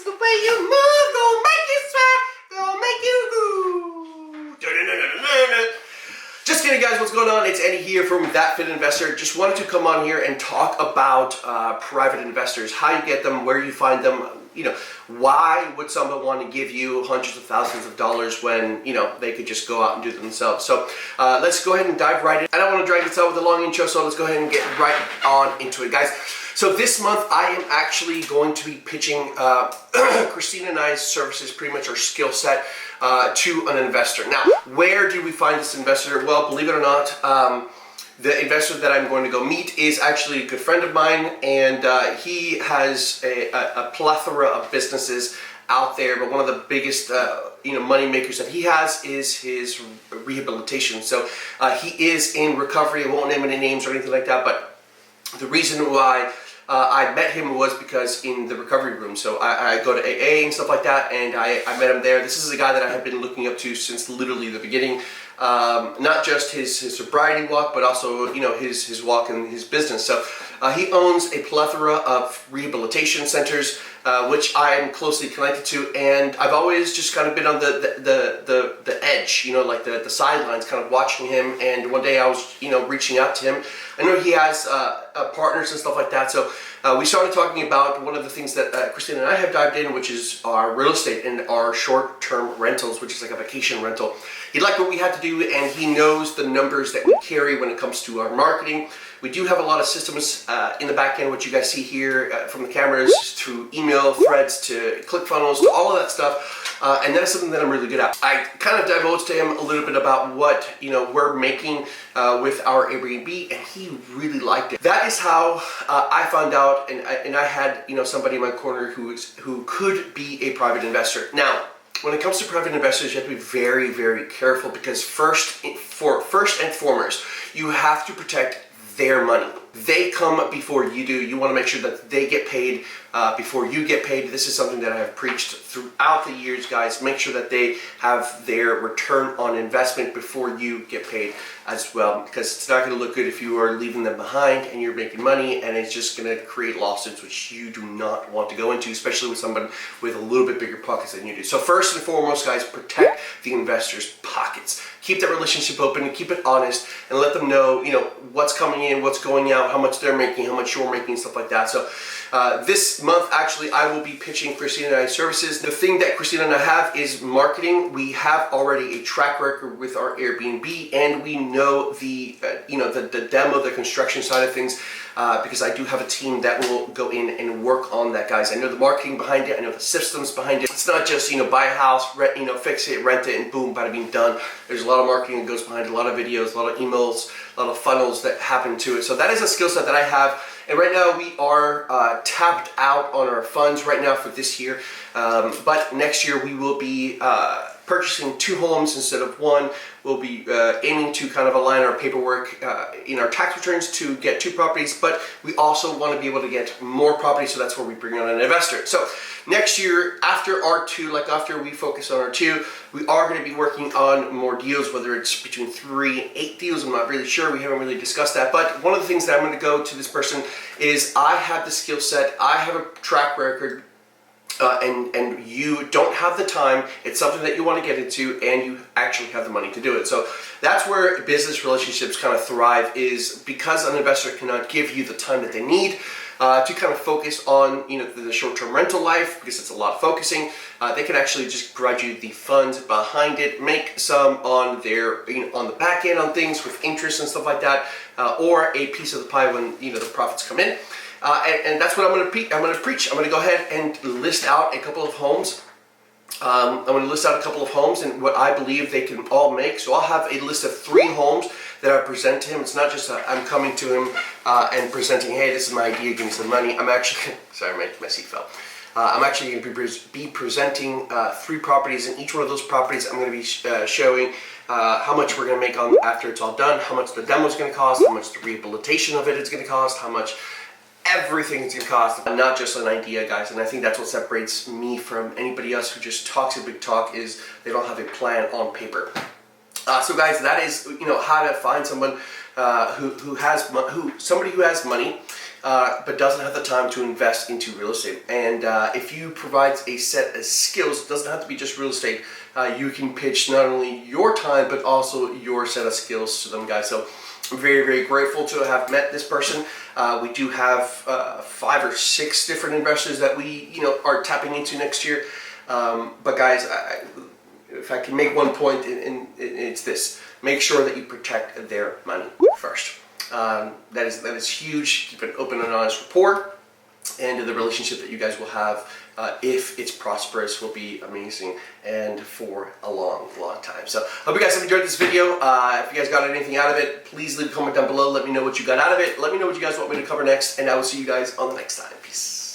the way you move, gonna make you sweat, gonna make you groove. Just kidding, guys. What's going on? It's Eddie here from That Fit Investor. Just wanted to come on here and talk about private investors, how you get them, where you find them. You know, why would someone want to give you hundreds of thousands of dollars when, you know, they could just go out and do it themselves? So let's go ahead and dive right in. I don't want to drag this out with a long intro, so let's go ahead and get right on into it, guys. So this month I am actually going to be pitching Christina and I's services, pretty much our skill set, to an investor. Now, where do we find this investor? Well, believe it or not, the investor that I'm going to go meet is actually a good friend of mine, and he has a plethora of businesses out there, but one of the biggest money makers that he has is his rehabilitation. So he is in recovery. I won't name any names or anything like that, but the reason why I met him was because in the recovery room. So I go to AA and stuff like that, and I met him there. This is a guy that I have been looking up to since literally the beginning. Not just his sobriety walk, but also, you know, his walk in his business. So he owns a plethora of rehabilitation centers, which I am closely connected to, and I've always just kind of been on the edge, you know, like the sidelines, kind of watching him. And one day I was, you know, reaching out to him. I know he has partners and stuff like that. So we started talking about one of the things that Christina and I have dived in, which is our real estate and our short-term rentals, which is like a vacation rental. He liked what we had to do, and he knows the numbers that we carry when it comes to our marketing. We do have a lot of systems in the back end, which you guys see here from the cameras, through email threads to ClickFunnels to all of that stuff, and that's something that I'm really good at. I kind of divulged to him a little bit about what, you know, we're making with our Airbnb, and he really liked it. That is how I found out, and I had, you know, somebody in my corner who could be a private investor. Now, when it comes to private investors, you have to be very, very careful, because first and foremost, you have to protect their money. They come before you do. You want to make sure that they get paid before you get paid. This is something that I have preached throughout the years, guys. Make sure that they have their return on investment before you get paid as well, because it's not going to look good if you are leaving them behind and you're making money, and it's just going to create lawsuits, which you do not want to go into, especially with someone with a little bit bigger pockets than you do. So first and foremost, guys, protect the investors' pockets. Keep that relationship open and keep it honest, and let them know, you know, what's coming in, what's going out, how much they're making, how much you're making, stuff like that. So this month, actually, I will be pitching Christina and I's services. The thing that Christina and I have is marketing. We have already a track record with our Airbnb, and we know the demo, the construction side of things, because I do have a team that will go in and work on that, guys. I know the marketing behind it. I know the systems behind it. It's not just, you know, buy a house, rent, you know, fix it, rent it, and boom, bada bing, done. There's a lot of marketing that goes behind it, a lot of videos, a lot of emails, a lot of funnels that happen to it. So that is a skill set that I have. And right now we are tapped out on our funds right now for this year. But next year we will be purchasing 2 homes instead of 1. We'll be aiming to kind of align our paperwork in our tax returns to get 2 properties, but we also want to be able to get more properties, so that's where we bring on an investor. So next year, after R2, like after we focus on R2, we are going to be working on more deals, whether it's between 3 and 8 deals. I'm not really sure. We haven't really discussed that. But one of the things that I'm going to go to this person is I have the skill set, I have a track record, and you don't have the time. It's something that you want to get into, and you actually have the money to do it. So that's where business relationships kind of thrive, is because an investor cannot give you the time that they need to kind of focus on, you know, the short-term rental life, because it's a lot of focusing. They can actually just provide you the funds behind it, make some on their, you know, on the back end on things with interest and stuff like that, or a piece of the pie when, you know, the profits come in. And that's what I'm going to preach. I'm going to go ahead and list out a couple of homes. I'm going to list out a couple of homes and what I believe they can all make. So I'll have a list of 3 homes that I present to him. It's not just I'm coming to him and presenting, hey, this is my idea, give me some money. I'm actually, sorry, my seat fell. I'm actually going to be presenting 3 properties, and each one of those properties I'm going to be showing how much we're going to make on after it's all done, how much the demo is going to cost, how much the rehabilitation of it is going to cost, how much everything is going to cost, not just an idea, guys. And I think that's what separates me from anybody else who just talks a big talk, is they don't have a plan on paper. So guys, that is, you know, how to find someone somebody who has money, but doesn't have the time to invest into real estate. And if you provide a set of skills, it doesn't have to be just real estate, you can pitch not only your time but also your set of skills to them, guys. So I'm very, very grateful to have met this person. We do have 5 or 6 different investors that we are tapping into next year. But guys, if I can make one point, and it's this: make sure that you protect their money first. That is huge. Keep an open and honest rapport, and the relationship that you guys will have, if it's prosperous, will be amazing and for a long time. So hope you guys have enjoyed this video. If you guys got anything out of it, please leave a comment down below. Let me know what you got out of it. Let me know what you guys want me to cover next, and I will see you guys on the next time. Peace.